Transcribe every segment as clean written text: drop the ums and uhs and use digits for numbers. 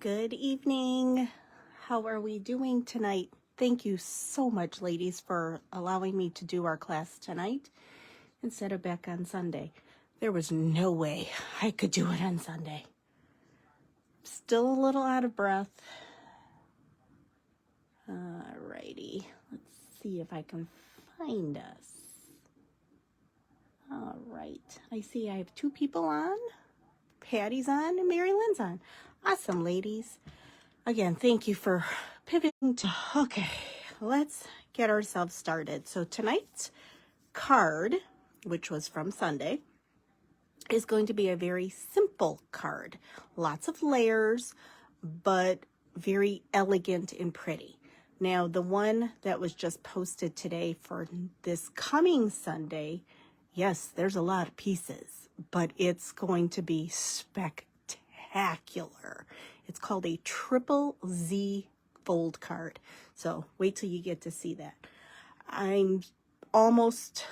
Good evening. How are we doing tonight? Thank you so much, ladies, for allowing me to do our class tonight instead of back on Sunday. There was no way I could do it on Sunday. Still a little out of breath. Alrighty, let's see if I can find us. All right, I see I have two people on. Patty's on and Mary Lynn's on. Awesome, ladies. Again, thank you for pivoting to, okay, let's get ourselves started. So tonight's card, which was from Sunday, is going to be a very simple card. Lots of layers, but very elegant and pretty. Now, the one that was just posted today for this coming Sunday, yes, there's a lot of pieces, but it's going to be spectacular. It's called a Triple Z fold card. So wait till you get to see that. I'm almost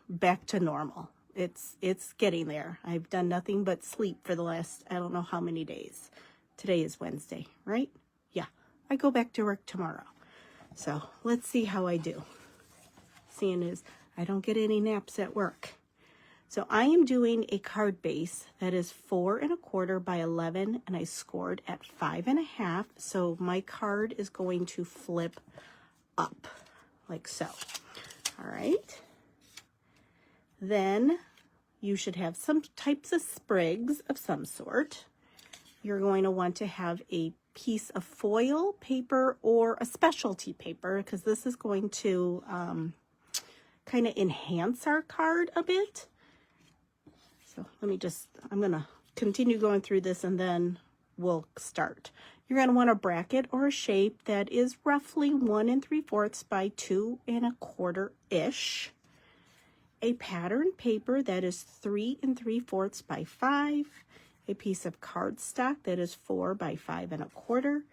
back to normal. It's getting there. I've done nothing but sleep for the last, I don't know how many days. Today is Wednesday, right? Yeah, I go back to work tomorrow. So let's see how I do. Seeing as I don't get any naps at work. So I am doing a card base that is 4 1/4 by 11, and I scored at 5 1/2. So my card is going to flip up like so. All right. Then you should have some types of sprigs of some sort. You're going to want to have a piece of foil paper or a specialty paper, because this is going to kind of enhance our card a bit. So I'm going to continue going through this and then we'll start. You're going to want a bracket or a shape that is roughly 1 3/4 by 2 1/4-ish. A pattern paper that is 3 3/4 by 5. A piece of cardstock that is 4 by 5 1/4.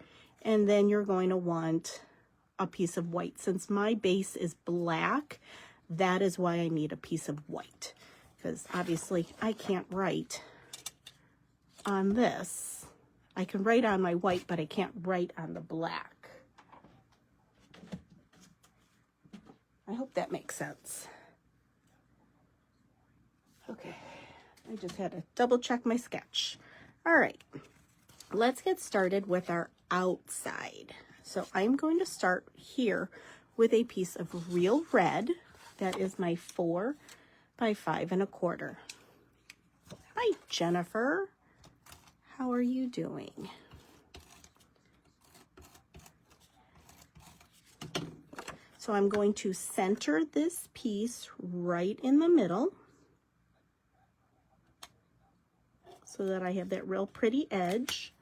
And then you're going to want a piece of white. Since my base is black, that is why I need a piece of white. Because obviously I can't write on this. I can write on my white, but I can't write on the black. I hope that makes sense. Okay, I just had to double check my sketch. All right, let's get started with our outside. So I'm going to start here with a piece of real red. That is my 4 by 5 1/4. Hi, Jennifer. How are you doing? So I'm going to center this piece right in the middle so that I have that real pretty edge.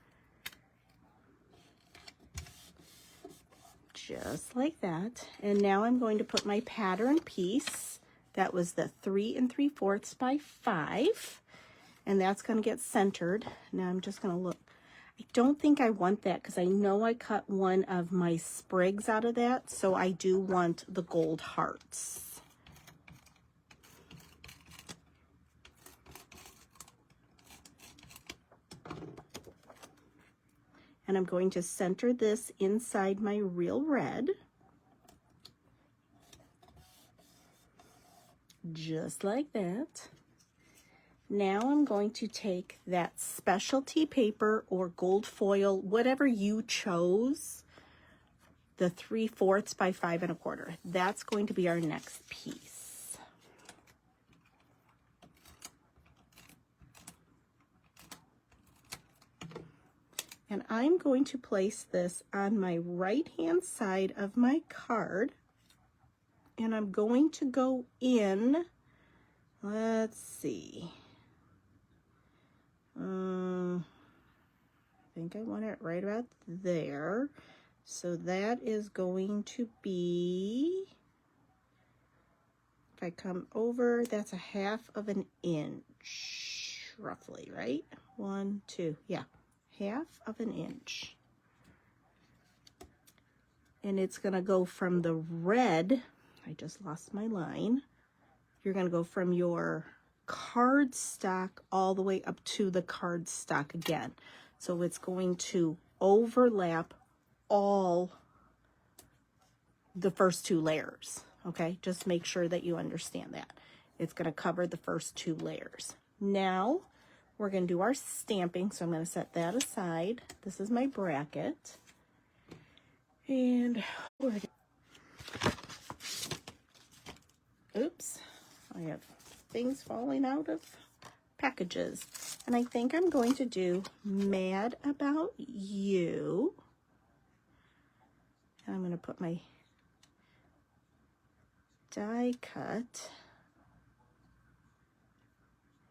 Just like that. And now I'm going to put my pattern piece. That was the 3 3/4 by 5, and that's going to get centered. Now I'm just going to look. I don't think I want that because I know I cut one of my sprigs out of that, so I do want the gold hearts. And I'm going to center this inside my real red. Just like that. Now I'm going to take that specialty paper or gold foil, whatever you chose, the 3/4 by 5 1/4. That's going to be our next piece. And I'm going to place this on my right-hand side of my card. And I'm going to go in, let's see, I think I want it right about there. So that is going to be, if I come over, that's a 1/2 inch, roughly, right? 1, 2, yeah, 1/2 inch. And it's going to go from the red, I just lost my line. You're going to go from your cardstock all the way up to the cardstock again. So it's going to overlap all the first 2 layers, okay? Just make sure that you understand that. It's going to cover the first 2 layers. Now, we're going to do our stamping, so I'm going to set that aside. This is my bracket. And we're oops, I have things falling out of packages. And I think I'm going to do Mad About You. And I'm going to put my die cut.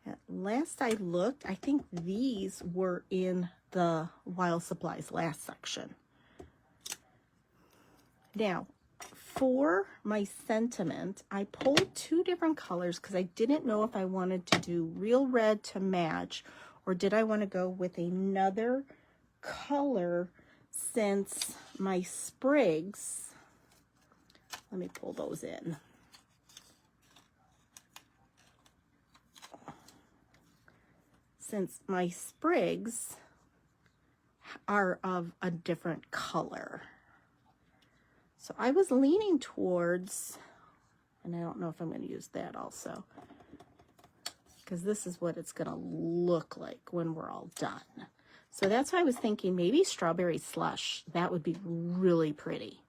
At last I looked, I think these were in the Wild Supplies last section. Now, for my sentiment, I pulled 2 different colors because I didn't know if I wanted to do real red to match or did I want to go with another color since my sprigs, let me pull those in. Since my sprigs are of a different color. So I was leaning towards, and I don't know if I'm going to use that also, because this is what it's going to look like when we're all done. So that's why I was thinking maybe Strawberry Slush. That would be really pretty.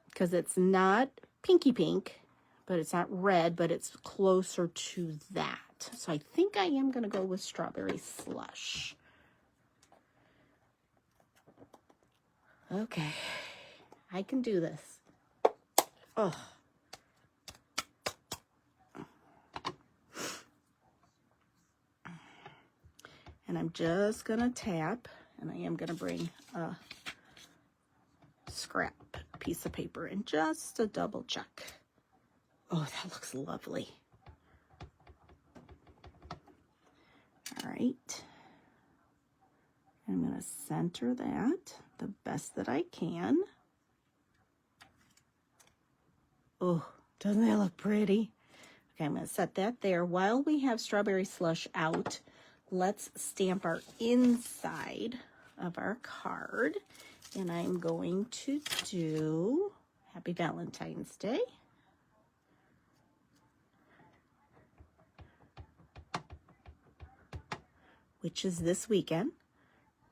Because it's not pinky pink, but it's not red, but it's closer to that. So I think I am going to go with Strawberry Slush. Okay. I can do this. Oh. And I'm just going to tap, and I am going to bring a scrap piece of paper and just to double check. Oh, that looks lovely. All right. I'm going to center that the best that I can. Oh, doesn't that look pretty? Okay, I'm going to set that there. While we have Strawberry Slush out, let's stamp our inside of our card. And I'm going to do Happy Valentine's Day. Which is this weekend.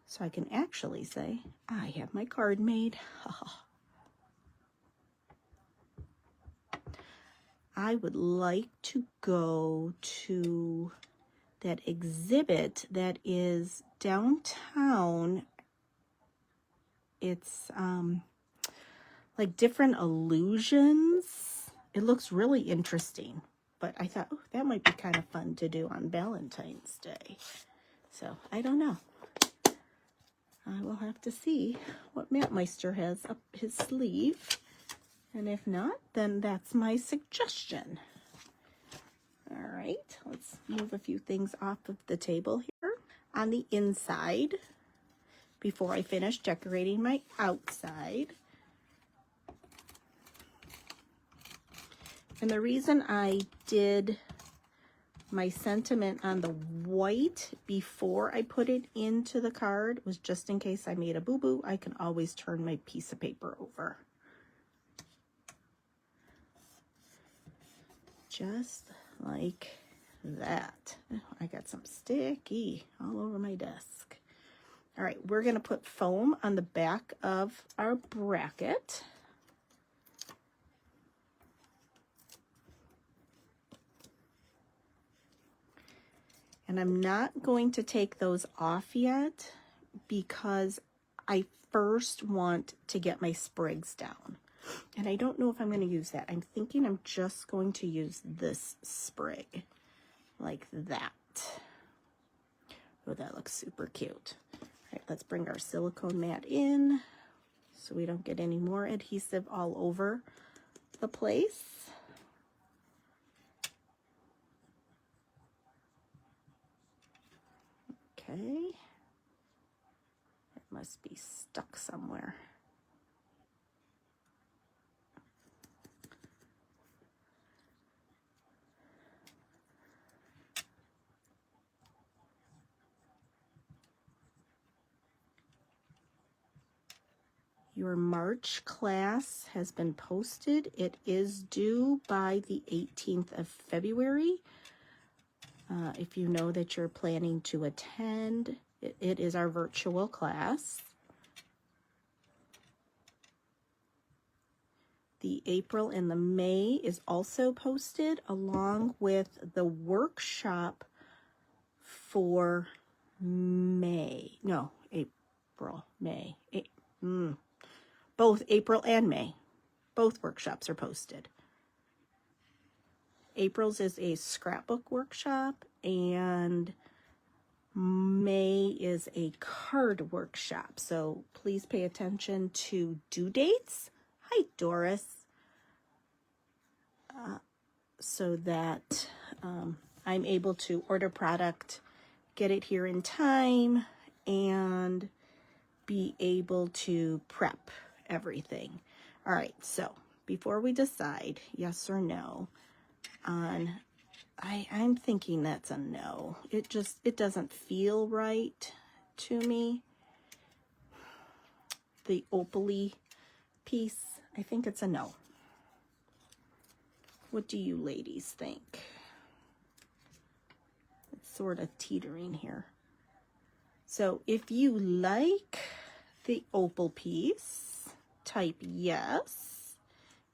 So I can actually say, I have my card made. I would like to go to that exhibit that is downtown. It's like different illusions. It looks really interesting. But I thought, oh, that might be kind of fun to do on Valentine's Day. So I don't know. I will have to see what Mattmeister has up his sleeve. And if not, then that's my suggestion. All right, let's move a few things off of the table here. On the inside, before I finish decorating my outside. And the reason I did my sentiment on the white before I put it into the card was just in case I made a boo-boo, I can always turn my piece of paper over. Just like that. Oh, I got some sticky all over my desk. All right, we're going to put foam on the back of our bracket. And I'm not going to take those off yet because I first want to get my sprigs down. And I don't know if I'm going to use that. I'm thinking I'm just going to use this sprig like that. Oh, that looks super cute. All right, let's bring our silicone mat in so we don't get any more adhesive all over the place. Okay, it must be stuck somewhere. Your March class has been posted. It is due by the 18th of February. If you know that you're planning to attend, it is our virtual class. The April and the May is also posted, along with the workshop for May. No, April, May. Both April and May. Both workshops are posted. April's is a scrapbook workshop, and May is a card workshop. So please pay attention to due dates. Hi, Doris. So that I'm able to order product, get it here in time, and be able to prep everything. All right, so before we decide yes or no on, I'm thinking that's a no. It doesn't feel right to me. The opaly piece, I think it's a no. What do you ladies think? It's sort of teetering here. So if you like the opal piece, type yes.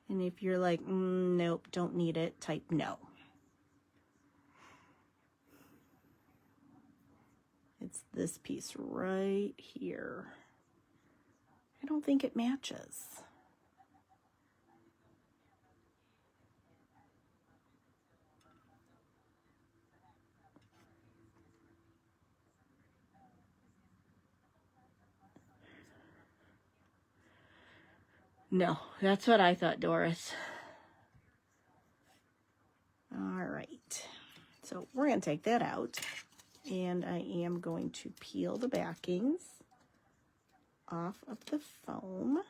And if you're like, nope, don't need it, type no. It's this piece right here. I don't think it matches. No, that's what I thought, Doris. All right, so we're going to take that out, and I am going to peel the backings off of the foam.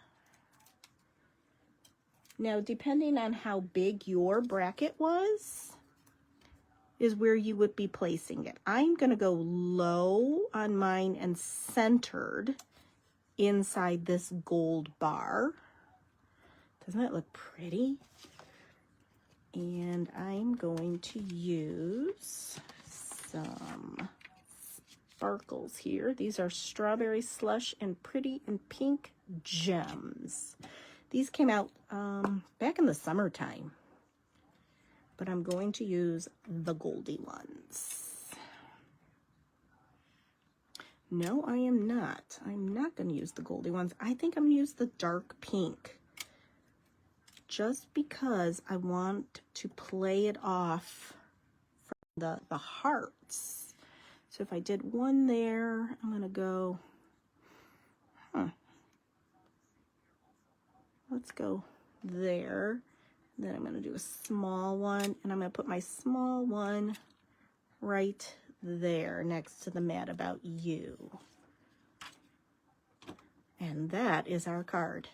Now, depending on how big your bracket was, is where you would be placing it. I'm going to go low on mine and centered inside this gold bar. Doesn't that look pretty? And I'm going to use some sparkles here. These are Strawberry Slush and Pretty and Pink Gems. These came out back in the summertime, but I'm going to use the goldy ones. No, I am not. I'm not going to use the goldy ones. I think I'm going to use the dark pink, just because I want to play it off from the hearts. So if I did one there, I'm going to go, let's go there. Then I'm going to do a small one, and I'm going to put my small one right there next to the Mad About You. And that is our card.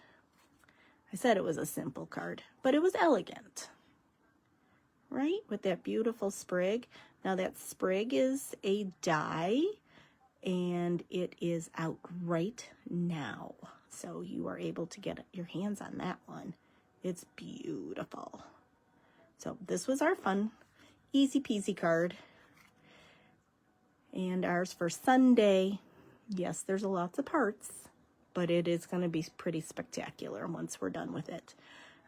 I said it was a simple card, but it was elegant, right? With that beautiful sprig. Now that sprig is a die, and it is out right now. So you are able to get your hands on that one. It's beautiful. So this was our fun, easy peasy card. And ours for Sunday. Yes, there's lots of parts, but it is going to be pretty spectacular once we're done with it.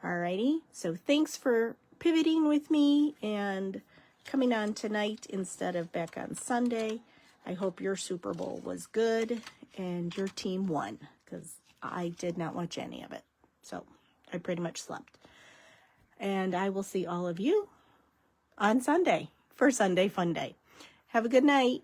Alrighty, so thanks for pivoting with me and coming on tonight instead of back on Sunday. I hope your Super Bowl was good and your team won, because I did not watch any of it. So I pretty much slept. And I will see all of you on Sunday for Sunday Funday. Have a good night.